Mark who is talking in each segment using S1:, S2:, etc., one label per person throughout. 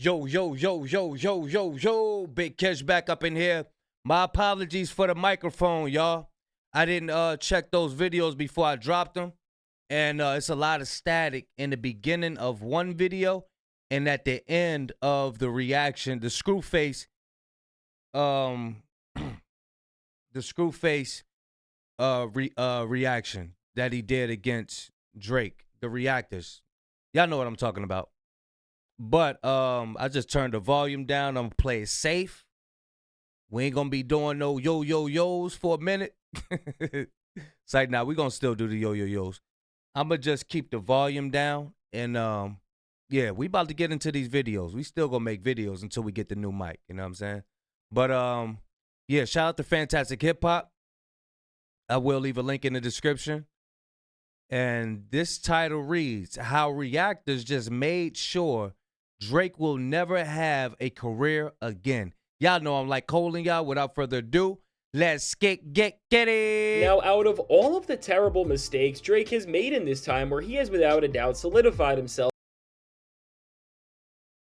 S1: Yo, yo, yo, yo, yo, yo, yo. Big Catch back up in here. My apologies for the microphone, y'all. I didn't check those videos before I dropped them. And it's a lot of static in the beginning of one video and at the end of the reaction. The screw face, the screw face reaction that he did against Drake, the Reactors. Y'all know what I'm talking about. But I just turned the volume down. I'm gonna play it safe. We ain't gonna be doing no yo-yo-yos for a minute. It's like, nah, we gonna still do the yo-yo-yos. I'm gonna just keep the volume down. And yeah, we about to get into these videos. We still gonna make videos until we get the new mic. You know what I'm saying? But yeah, shout out to Fantastic Hip Hop. I will leave a link in the description. And this title reads, How Reactors Just Made Sure Drake Will Never Have a Career Again. Y'all know I'm like calling y'all. Without further ado, let's get it.
S2: Now, out of all of the terrible mistakes Drake has made in this time, where he has without a doubt solidified himself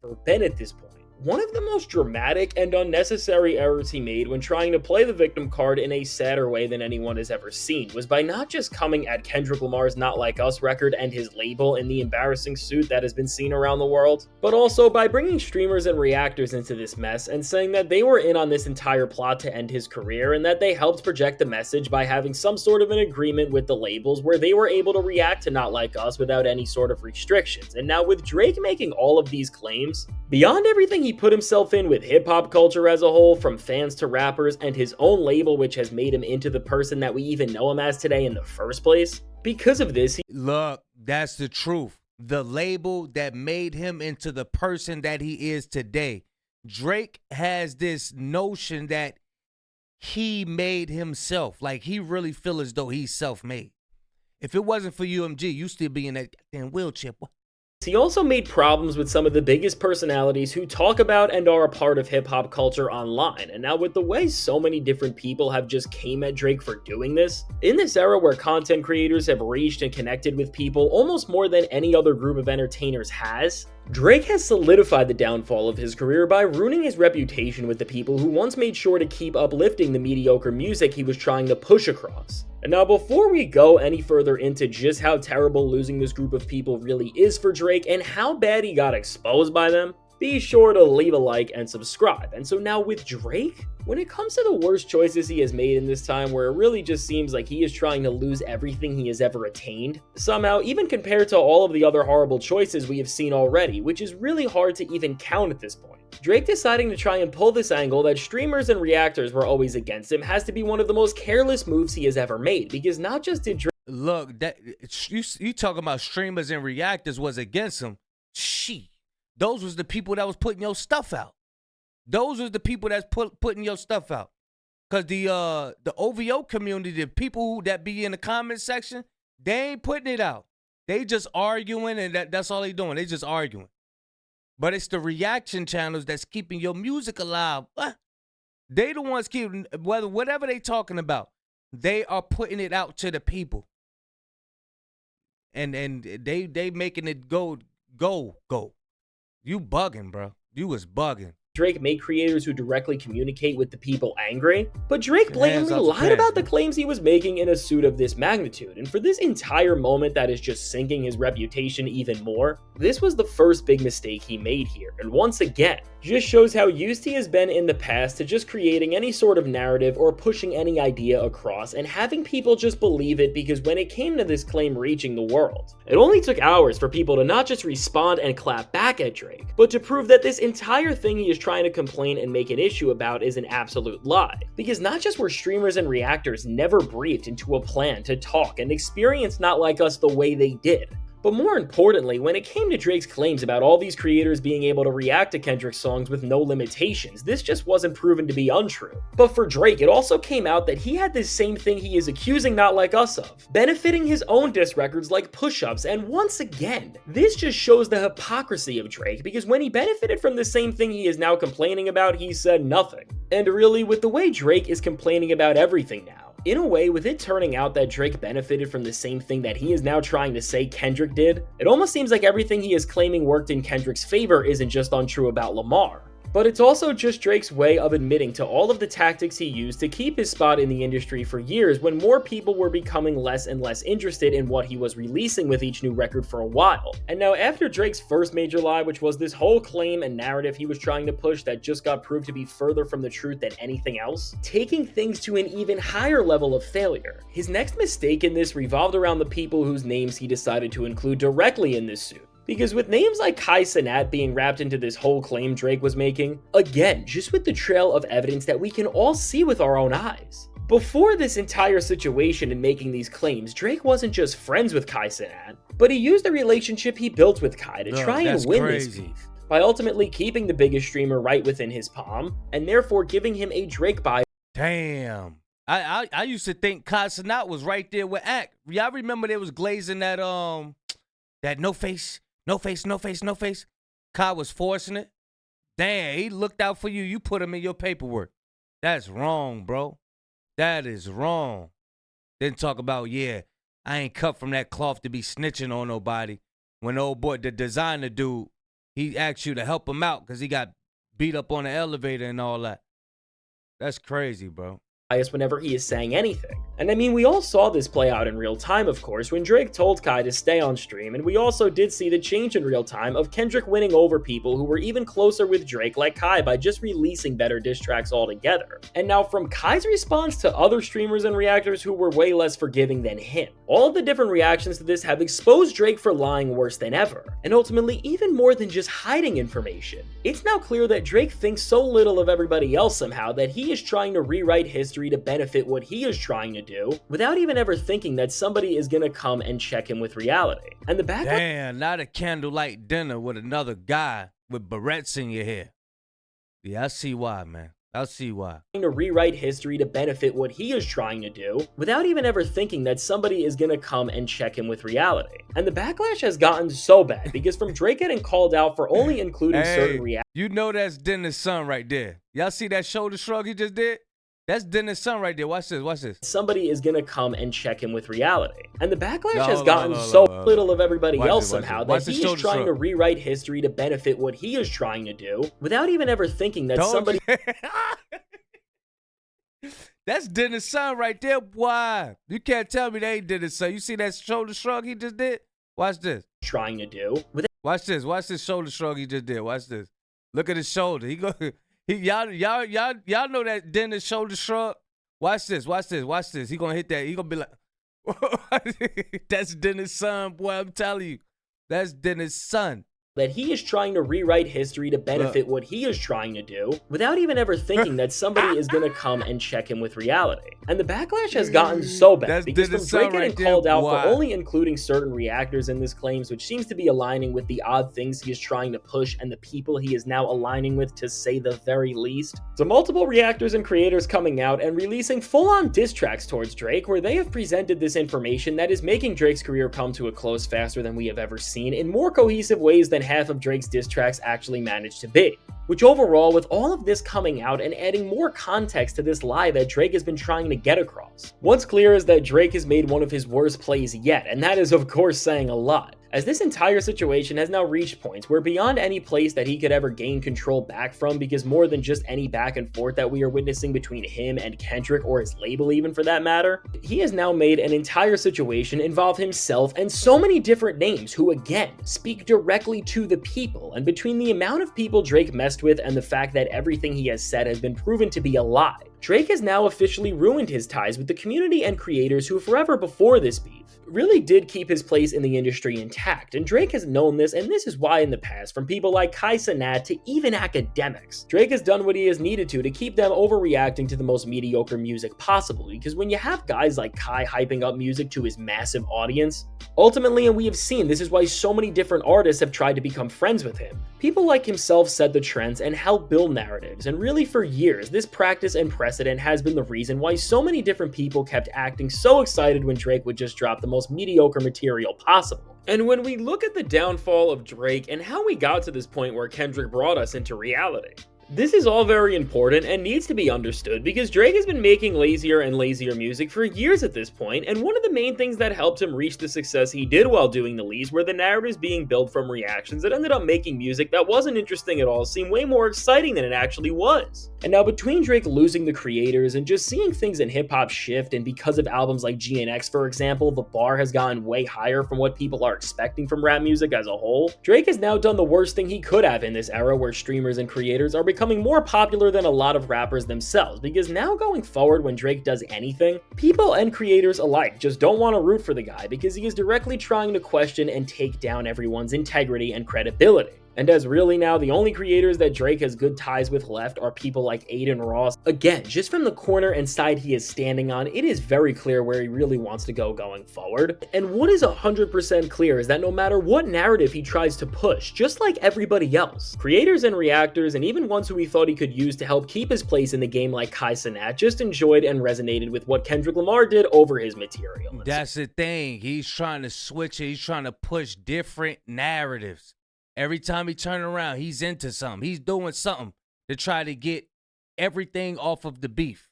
S2: for Ben at this point, one of the most dramatic and unnecessary errors he made when trying to play the victim card in a sadder way than anyone has ever seen was by not just coming at Kendrick Lamar's Not Like Us record and his label in the embarrassing suit that has been seen around the world, but also by bringing streamers and reactors into this mess and saying that they were in on this entire plot to end his career and that they helped project the message by having some sort of an agreement with the labels where they were able to react to Not Like Us without any sort of restrictions. And now with Drake making all of these claims, beyond everything he put himself in with hip-hop culture as a whole, from fans to rappers, and his own label which has made him into the person that we even know him as today in the first place, because of this,
S1: Look, that's the truth. The label that made him into the person that he is today. Drake has this notion that he made himself. Like, he really feel as though he's self-made. If it wasn't for UMG, you still be in that damn wheelchair.
S2: He also made problems with some of the biggest personalities who talk about and are a part of hip-hop culture online. And now with the way so many different people have just came at Drake for doing this, in this era where content creators have reached and connected with people almost more than any other group of entertainers has, Drake has solidified the downfall of his career by ruining his reputation with the people who once made sure to keep uplifting the mediocre music he was trying to push across. And now before we go any further into just how terrible losing this group of people really is for Drake and how bad he got exposed by them, be sure to leave a like and subscribe. And so now with Drake, when it comes to the worst choices he has made in this time where it really just seems like he is trying to lose everything he has ever attained, somehow even compared to all of the other horrible choices we have seen already, which is really hard to even count at this point. Drake deciding to try and pull this angle that streamers and reactors were always against him has to be one of the most careless moves he has ever made, because not just did Drake—
S1: Look, that you talking about streamers and reactors was against him. Those was the people that was putting your stuff out. Those was the people that's putting your stuff out. Cause the OVO community, the people who that be in the comment section, they ain't putting it out. They just arguing, and that's all they doing. They just arguing. But it's the reaction channels that's keeping your music alive. They the ones keeping whatever they talking about. They are putting it out to the people. And they making it go. You bugging, bro. You was bugging.
S2: Drake make creators who directly communicate with the people angry, but Drake blatantly lied about the claims he was making in a suit of this magnitude, and for this entire moment that is just sinking his reputation even more, this was the first big mistake he made here, and once again, just shows how used he has been in the past to just creating any sort of narrative or pushing any idea across and having people just believe it, because when it came to this claim reaching the world, it only took hours for people to not just respond and clap back at Drake, but to prove that this entire thing he is trying to complain and make an issue about is an absolute lie. Because not just were streamers and reactors never briefed into a plan to talk and experience Not Like Us the way they did, but more importantly, when it came to Drake's claims about all these creators being able to react to Kendrick's songs with no limitations, this just wasn't proven to be untrue. But for Drake, it also came out that he had this same thing he is accusing Not Like Us of, benefiting his own diss records like Push-Ups, and once again, this just shows the hypocrisy of Drake, because when he benefited from the same thing he is now complaining about, he said nothing. And really, with the way Drake is complaining about everything now, In a way, with it turning out that Drake benefited from the same thing that he is now trying to say Kendrick did, it almost seems like everything he is claiming worked in Kendrick's favor isn't just untrue about Lamar. But it's also just Drake's way of admitting to all of the tactics he used to keep his spot in the industry for years when more people were becoming less and less interested in what he was releasing with each new record for a while. And now after Drake's first major lie, which was this whole claim and narrative he was trying to push that just got proved to be further from the truth than anything else, taking things to an even higher level of failure. His next mistake in this revolved around the people whose names he decided to include directly in this suit. Because with names like Kai Cenat being wrapped into this whole claim Drake was making, again, just with the trail of evidence that we can all see with our own eyes. Before this entire situation in making these claims, Drake wasn't just friends with Kai Cenat, but he used the relationship he built with Kai to try and win this beef, by ultimately keeping the biggest streamer right within his palm, and therefore giving him a Drake buy.
S1: Damn. I used to think Kai Cenat was right there with Act. Y'all remember they was glazing that no face. No face, no face, no face. Kai was forcing it. Damn, he looked out for you. You put him in your paperwork. That's wrong, bro. That is wrong. Then talk about, yeah, I ain't cut from that cloth to be snitching on nobody. When old boy, the designer dude, he asked you to help him out because he got beat up on the elevator and all that. That's crazy, bro.
S2: Whenever he is saying anything. And I mean, we all saw this play out in real time, of course, when Drake told Kai to stay on stream, and we also did see the change in real time of Kendrick winning over people who were even closer with Drake like Kai by just releasing better diss tracks altogether. And now from Kai's response to other streamers and reactors who were way less forgiving than him, all of the different reactions to this have exposed Drake for lying worse than ever, and ultimately even more than just hiding information. It's now clear that Drake thinks so little of everybody else somehow that he is trying to rewrite history to benefit what he is trying to do without even ever thinking that somebody is gonna come and check him with reality. And the back—
S1: Damn, not a candlelight dinner with another guy with barrettes in your hair. Yeah, I see why, man. I see why.
S2: To rewrite history to benefit what he is trying to do without even ever thinking that somebody is gonna come and check him with reality. And the backlash has gotten so bad because from Drake getting called out for only including certain reactions.
S1: You know that's Dennis' son right there. Y'all see that shoulder shrug he just did? That's Dennis' son right there. Watch this, watch this.
S2: Somebody is gonna come and check him with reality. And the backlash has gotten so little of everybody else somehow that he is trying to rewrite history to benefit what he is trying to do without even ever thinking that somebody—
S1: That's Dennis' son right there, boy. You can't tell me they ain't Dennis' son. You see that shoulder shrug he just did? Watch this.
S2: Trying to do.
S1: Watch this. Watch this shoulder shrug he just did. Watch this. Look at his shoulder. Y'all know that Dennis shoulder shrug. Watch this. Watch this. Watch this. He gonna hit that. He gonna be like, that's Dennis' son, boy. I'm telling you, that's Dennis' son.
S2: That he is trying to rewrite history to benefit what he is trying to do without even ever thinking that somebody is going to come and check him with reality. And the backlash has gotten so bad because from Drake getting called out for only including certain reactors in this claims, which seems to be aligning with the odd things he is trying to push and the people he is now aligning with, to say the very least, to multiple reactors and creators coming out and releasing full-on diss tracks towards Drake where they have presented this information that is making Drake's career come to a close faster than we have ever seen in more cohesive ways than half of Drake's diss tracks actually managed to be. Which overall, with all of this coming out and adding more context to this lie that Drake has been trying to get across, what's clear is that Drake has made one of his worst plays yet, and that is of course saying a lot, as this entire situation has now reached points where beyond any place that he could ever gain control back from, because more than just any back and forth that we are witnessing between him and Kendrick, or his label even for that matter, he has now made an entire situation involve himself and so many different names who again speak directly to the people, and between the amount of people Drake messed with and the fact that everything he has said has been proven to be a lie, Drake has now officially ruined his ties with the community and creators who forever before this beef really did keep his place in the industry intact, and Drake has known this, and this is why in the past, from people like Kai Cenat to even academics, Drake has done what he has needed to keep them overreacting to the most mediocre music possible, because when you have guys like Kai hyping up music to his massive audience, ultimately, and we have seen, this is why so many different artists have tried to become friends with him. People like himself set the trends and helped build narratives, and really for years, this practice and precedent has been the reason why so many different people kept acting so excited when Drake would just drop the most mediocre material possible. And when we look at the downfall of Drake and how we got to this point where Kendrick brought us into reality, This is all very important and needs to be understood because Drake has been making lazier and lazier music for years at this point, and one of the main things that helped him reach the success he did while doing the least were the narratives being built from reactions that ended up making music that wasn't interesting at all seem way more exciting than it actually was. And now between Drake losing the creators and just seeing things in hip-hop shift, and because of albums like GNX for example, the bar has gotten way higher from what people are expecting from rap music as a whole, Drake has now done the worst thing he could have in this era where streamers and creators are becoming more popular than a lot of rappers themselves, because now going forward when Drake does anything, people and creators alike just don't want to root for the guy because he is directly trying to question and take down everyone's integrity and credibility. And as really now the only creators that Drake has good ties with left are people like Aiden Ross. Again, just from the corner and side he is standing on, it is very clear where he really wants to go going forward. And what is 100% clear is that no matter what narrative he tries to push, just like everybody else, creators and reactors and even ones who he thought he could use to help keep his place in the game like Kai Cenat just enjoyed and resonated with what Kendrick Lamar did over his material.
S1: That's the thing. He's trying to switch it. He's trying to push different narratives. Every time he turn around, he's into something. He's doing something to try to get everything off of the beef.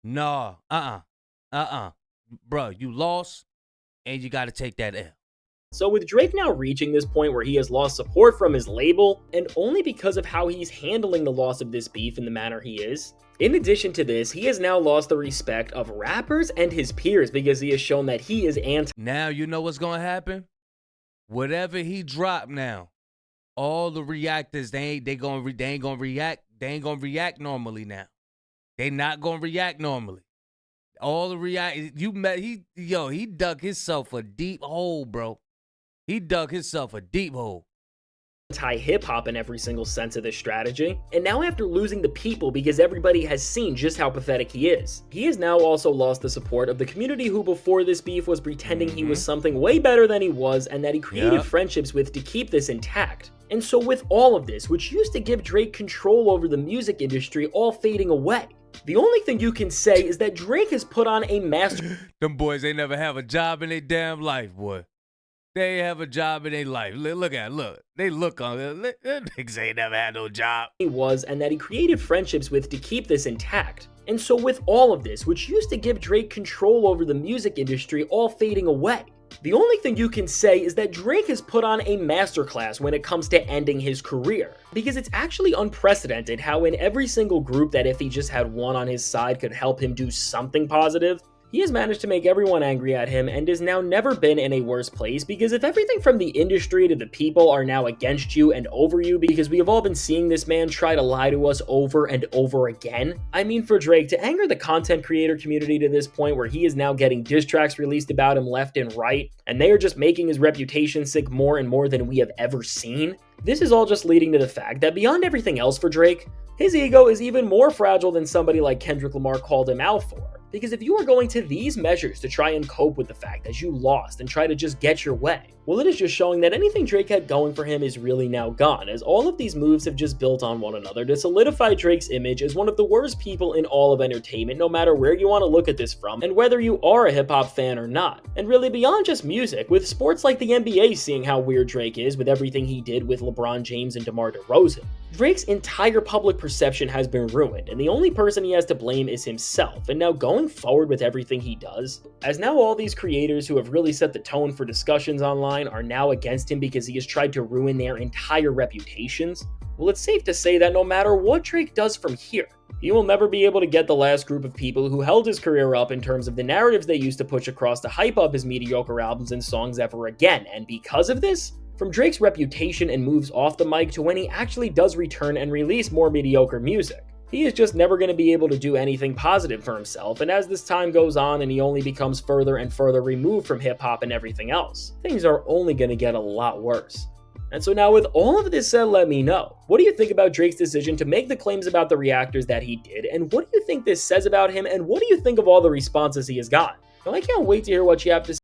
S1: Nah, Bro, you lost, and you got to take that L.
S2: So with Drake now reaching this point where he has lost support from his label, and only because of how he's handling the loss of this beef in the manner he is, in addition to this, he has now lost the respect of rappers and his peers because he has shown that he is anti.
S1: Now you know what's going to happen? Whatever he dropped now, all the reactors, they ain't gonna react normally now. They not gonna react normally. All the he dug himself a deep hole, bro. He dug himself a deep hole.
S2: Anti-hip-hop in every single sense of this strategy, and now after losing the people because everybody has seen just how pathetic he has now also lost the support of the community who before this beef was pretending he was something way better than he was and that he created friendships with to keep this intact. And so with all of this, which used to give Drake control over the music industry all fading away, the only thing you can say is that Drake has put on a master.
S1: Them boys, they never have a job in their damn life, boy. They have a job in their life. They look on it. Niggas ain't never had no job.
S2: He was, and that he created friendships with to keep this intact. And so with all of this, which used to give Drake control over the music industry all fading away, the only thing you can say is that Drake has put on a masterclass when it comes to ending his career. Because it's actually unprecedented how in every single group that if he just had one on his side could help him do something positive, he has managed to make everyone angry at him and has now never been in a worse place, because if everything from the industry to the people are now against you and over you because we have all been seeing this man try to lie to us over and over again, I mean for Drake to anger the content creator community to this point where he is now getting diss tracks released about him left and right, and they are just making his reputation sink more and more than we have ever seen, this is all just leading to the fact that beyond everything else for Drake, his ego is even more fragile than somebody like Kendrick Lamar called him out for. Because if you are going to these measures to try and cope with the fact that you lost and try to just get your way, well, it is just showing that anything Drake had going for him is really now gone, as all of these moves have just built on one another to solidify Drake's image as one of the worst people in all of entertainment, no matter where you want to look at this from, and whether you are a hip-hop fan or not. And really beyond just music, with sports like the NBA seeing how weird Drake is with everything he did with LeBron James and DeMar DeRozan, Drake's entire public perception has been ruined, and the only person he has to blame is himself. And now going forward with everything he does, as now all these creators who have really set the tone for discussions online are now against him because he has tried to ruin their entire reputations, well, it's safe to say that no matter what Drake does from here, he will never be able to get the last group of people who held his career up in terms of the narratives they used to push across to hype up his mediocre albums and songs ever again. And because of this, from Drake's reputation and moves off the mic to when he actually does return and release more mediocre music, he is just never going to be able to do anything positive for himself. And as this time goes on and he only becomes further and further removed from hip-hop and everything else, things are only going to get a lot worse. And so now with all of this said, let me know, what do you think about Drake's decision to make the claims about the reactors that he did, and what do you think this says about him, and what do you think of all the responses he has gotten? Now, I can't wait to hear what you have to say.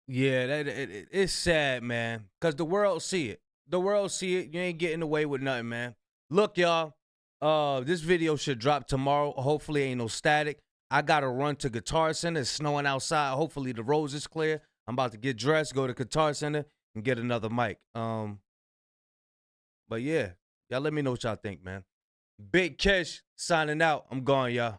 S1: Yeah, it's sad, man, because the world see it. The world see it. You ain't getting away with nothing, man. Look, y'all, this video should drop tomorrow. Hopefully ain't no static. I got to run to Guitar Center. It's snowing outside. Hopefully the roads is clear. I'm about to get dressed, go to Guitar Center, and get another mic. But yeah, y'all let me know what y'all think, man. Big Kish signing out. I'm gone, y'all.